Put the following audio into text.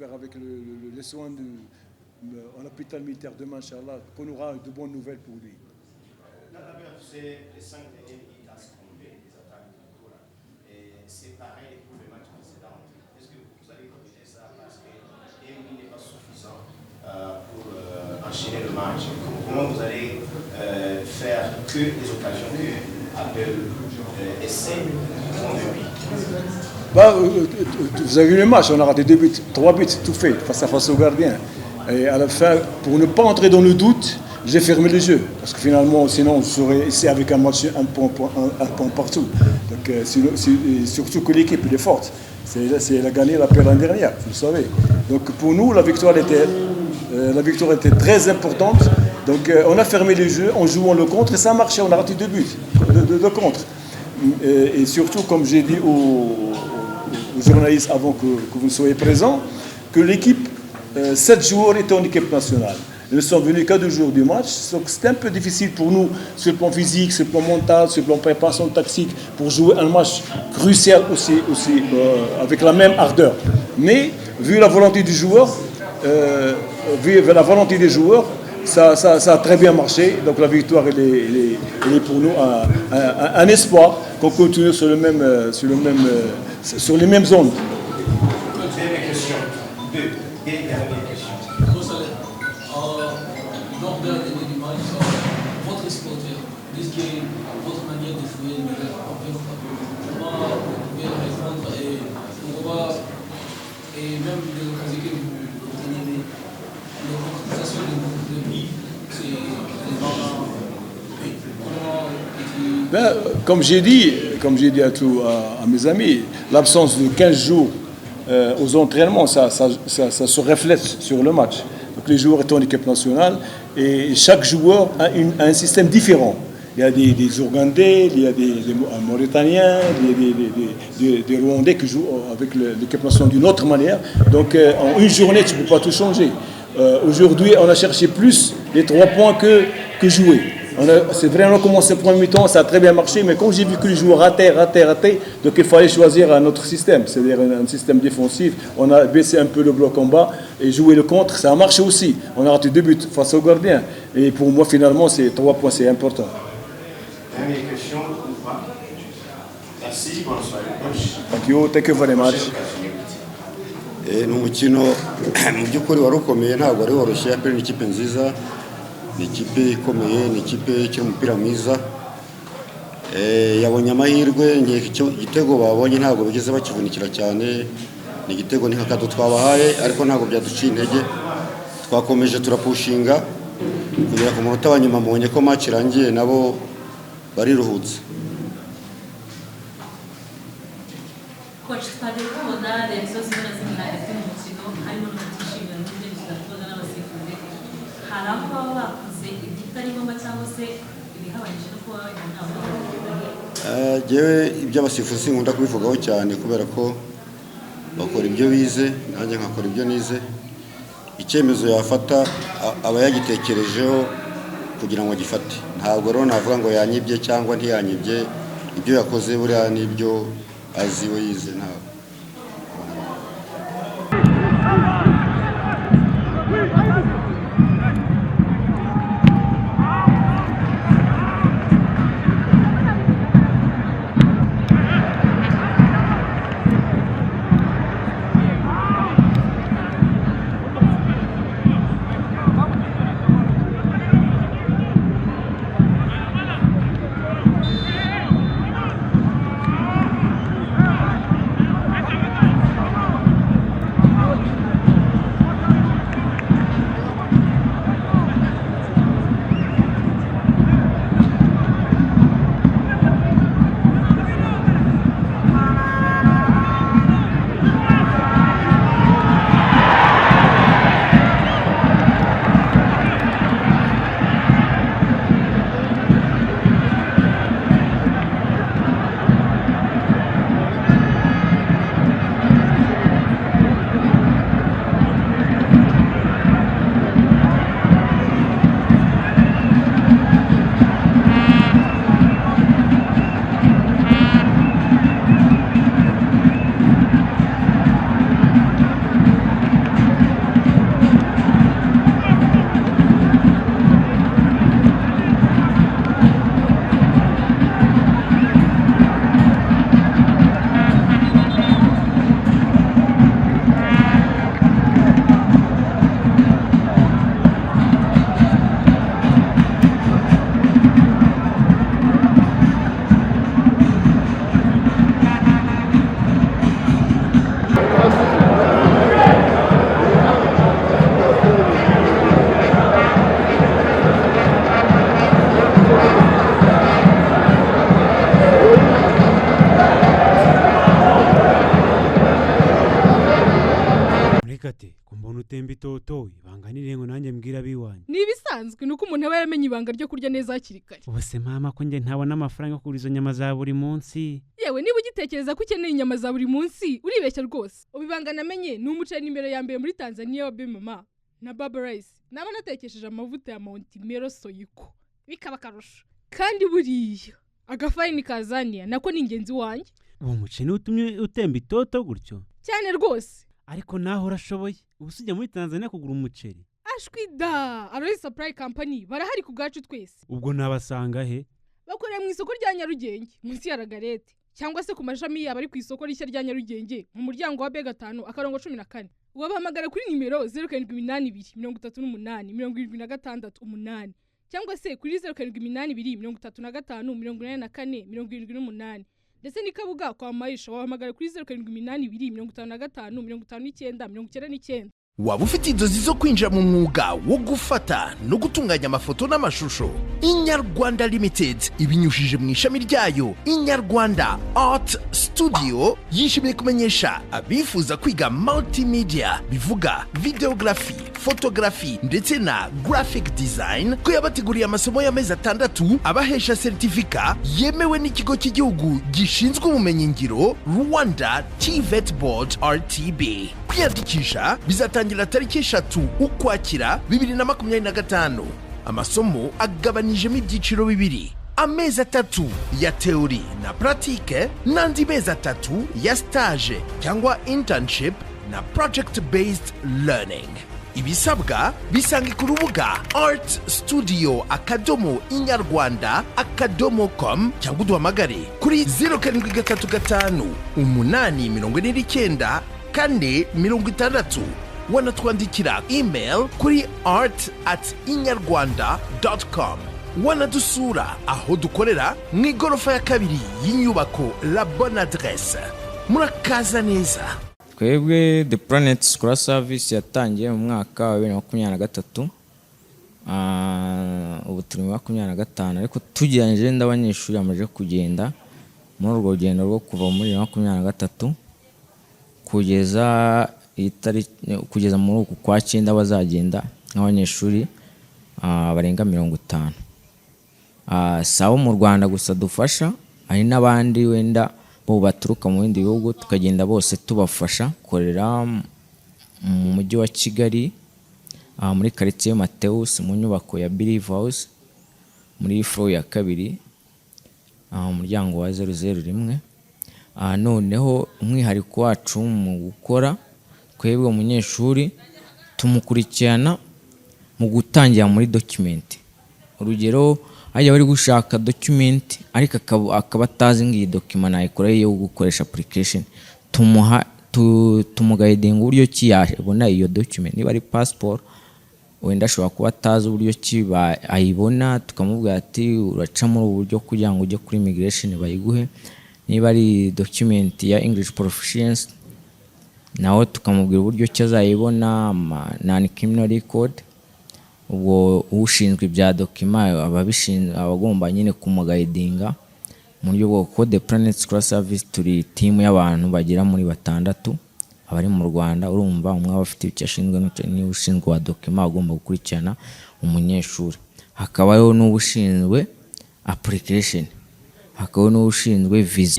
j'espère avec les soins en l'hôpital militaire demain, Inch'Allah, qu'on aura de bonnes nouvelles pour lui. C'est les 5 derniers qui ont secondé les attaques de Nicolas. Et c'est pareil pour le match précédent. Est-ce que vous allez corriger ça parce que Emi n'est pas suffisant pour enchaîner le match? Comment vous allez faire que les occasions que Abel essaie de prendre de lui? Vous avez vu le match, on a raté 2 buts, 3 buts, tout fait, face au gardien. Et à la fin, pour ne pas entrer dans le doute, j'ai fermé les jeux. Parce que finalement, sinon, je serais ici avec un match, un point partout. Donc, surtout que l'équipe est forte. Elle a gagné la paire l'année dernière, vous savez. Donc pour nous, la victoire était très importante. Donc on a fermé les jeux en jouant le contre et ça a marché. On a raté 2 buts de contre. Et surtout, comme j'ai dit aux journalistes avant que vous soyez présents, que l'équipe, 7 joueurs étaient en équipe nationale. Ils ne sont venus qu'à 2 jours du match, donc c'était un peu difficile pour nous sur le plan physique, sur le plan mental, sur le plan préparation tactique, pour jouer un match crucial aussi avec la même ardeur. Mais vu la volonté du joueur, ça a très bien marché. Donc la victoire elle est pour nous un espoir qu'on continue sur les mêmes zones. Votre supporter, qu'est-ce qui est votre manière de jouer le comment vous pouvez répondre et même de l'occasion que vous tenez l'organisation de vie, c'est comme j'ai dit à mes amis, l'absence de 15 jours aux entraînements, ça se reflète sur le match. Donc les joueurs étaient en équipe nationale et chaque joueur a un système différent. Il y a des Ougandais, il y a des Mauritaniens, des Rwandais qui jouent avec l'équipe nationale d'une autre manière. Donc en une journée, tu ne peux pas tout changer. Aujourd'hui, on a cherché plus les 3 points que jouer. C'est vrai, on a commencé le premier mi-temps, ça a très bien marché, mais quand j'ai vu que les joueurs rataient, donc il fallait choisir un autre système, c'est-à-dire un système défensif. On a baissé un peu le bloc en bas et joué le contre, ça a marché aussi. On a raté 2 buts face au gardien. Et pour moi, finalement, ces 3 points, c'est important. Dernière question ou pas? Merci, bonsoir. Thank you very much. Ni umukino mu by'ukuri wari ukomeye, ntabwo ari woroshye. Aperi ni ikipe nziza, ni ikipe ikomeye, ni ikipe ikiri umupira mwiza. Yabonye amahirwe, igitego babonye ntabwo bigeze bakivunikira cyane. Ni igitego ni nk'akado twabahaye, ariko ntabwo byaduciye intege. Twakomeje turapushinga kugera ku munota wa nyuma, mbonye ko match irangiye nabo bariruhutse. Coach, twagiye kubona rezo zimwe na zimwe hagati mu mukino harimo n'umutishinga n'ibyo bigatozwa n'abasifuzi. Hari aho baba bakoze igitari ngombwa cyangwa se ibihabanyije no kuba inama? Jewe iby'abasifuzi nkunda kubivugaho cyane kubera ko bakora ibyo bize, nanjye nkakora ibyo nize. Icyemezo yafata aba yagitekerejeho kugira ngo agifate. Ntabwo rero navuga ngo yanyibye cyangwa ntiyanyibye. Ibyo yakoze buriya n'ibyo azi we yize ntabwo. kate kumbona utemba itoto ibanganire ngo nanjye mbwira biwanye ni ibisanzwe nuko umuntu aba yaramenye ibanga ryo kurya neza hakiri kare. ubuse mama ko nge ntabona amafaranga yo kugura izo nyama za buri munsi. Yewe niba ugitekereza ko ukeneye inyama za buri munsi uribeshya rwose. Ubibanga namenye ni umuceri nimero ya mbere muri Tanzania wa Bemama na Baba Rice. Naba natekesheje amavuta ya Mount Mero Soyiko bikaba karusho. Kandi buriya agafarini kazania nako ni ingenzi wanjye. uwo muceri utumye utemba itoto gutyo Cyane rwose. ariko naho urashoboye ubusujya muri Tanzania kugura umuceri. Ashwida Aloy Supply Company barahari ku gacu twese. ubwo nabasanga he? Bakorera mu isoko rya Nyarugenge munsi ya Ragarete cyangwa se ku mashami yaba ari ku isoko rishya rya Nyarugenge mu muryango wa B5 akarongo 14. Wabahamagara kuri nimero 07823876 cyangwa se kuri 0782358478 ndetse n'ikabuga kwa Maisha wabahamagara kuri 0782555999. Waba ufite inzozi zo kwinjira mu mwuga wo gufata no gutunganya amafoto n'amashusho? Inyarwanda Limited ibinyujije mu ishami ryayo Inyarwanda Art Studio yishimiye kumenyesha abifuza kwiga multimedia bivuga videography, photography ndetse na graphic design ko yabateguriye amasomo y'amezi 6 abahesha certificate yemewe n'ikigo cy'igihugu gishinzwe ubumenyi ngiro Rwanda TVET Board RTB. Kwiyandikisha bizatangira tariki 3 Ukwakira 2025. Amasomo agabanijemo ibyiciro bibiri, amezi 3 ya teori na pratique n'andi mezi 3 ya stage cyangwa internship na project based learning. Ibisabwa bisange ku rubuga artstudio.inyarwanda.com cyangwa uduhamagare kuri 0735 849 460. Wanatwandikira email kuri art@inyarwanda.com. Wanadusura aho dukorera mu igorofa ya 2 y'inyubako La Bonne Adresse. Murakaza neza. Twebwe The Planet Scholar Service yatangiye mu mwaka wa 2023. Ubu turi mu 2025 ariko tugeranyije n'abanyeshuri amaje kugenda muri urwo rugendo rwo kuva muri 2023 kugeza muri uku kwa 9 bazagenda nk'abanyeshuri barenga 50. Sawa mu Rwanda gusa dufasha, hari n'abandi wenda bo baturuka mu bindi bihugu tukagenda bose tubafasha korera mu mujyi wa Kigali muri quartier Mateus mu nyubako ya Believe House muri floor ya 2 umuryango wa 001. Noneho umwihariko wacu mu gukora twebwe umunyeshuri tumukurikirana mu gutangira muri document. Urugero ajya bari gushaka document ariko akaba atazi ngiyi document nayikoreye yo gukoresha application, tumuguiding uburyo ki yabona iyo document. Niba ari passport wenda ashobora kuba atazi uburyo ki ayibona, tukamubwira ati uraca muri uburyo kugira ngo ujye kuri immigration bayiguhe. Niba ari document ya English proficiency naho tukamubwira uburyo ki azayibona, non criminal record. Ubwo ushinzwe ibya document abagomba nyine kumuguidinga mu buryo bwo ko The Planet Scholar Service turi team y'abantu bagira muri 6 abari mu Rwanda. Urumva umwe abafite icyo ashinzwe ni ushinzwe wa document agomba gukurikirana umunyeshuri, hakabayo n'ubushinzwe application, hakabayo n'ushinzwe visa.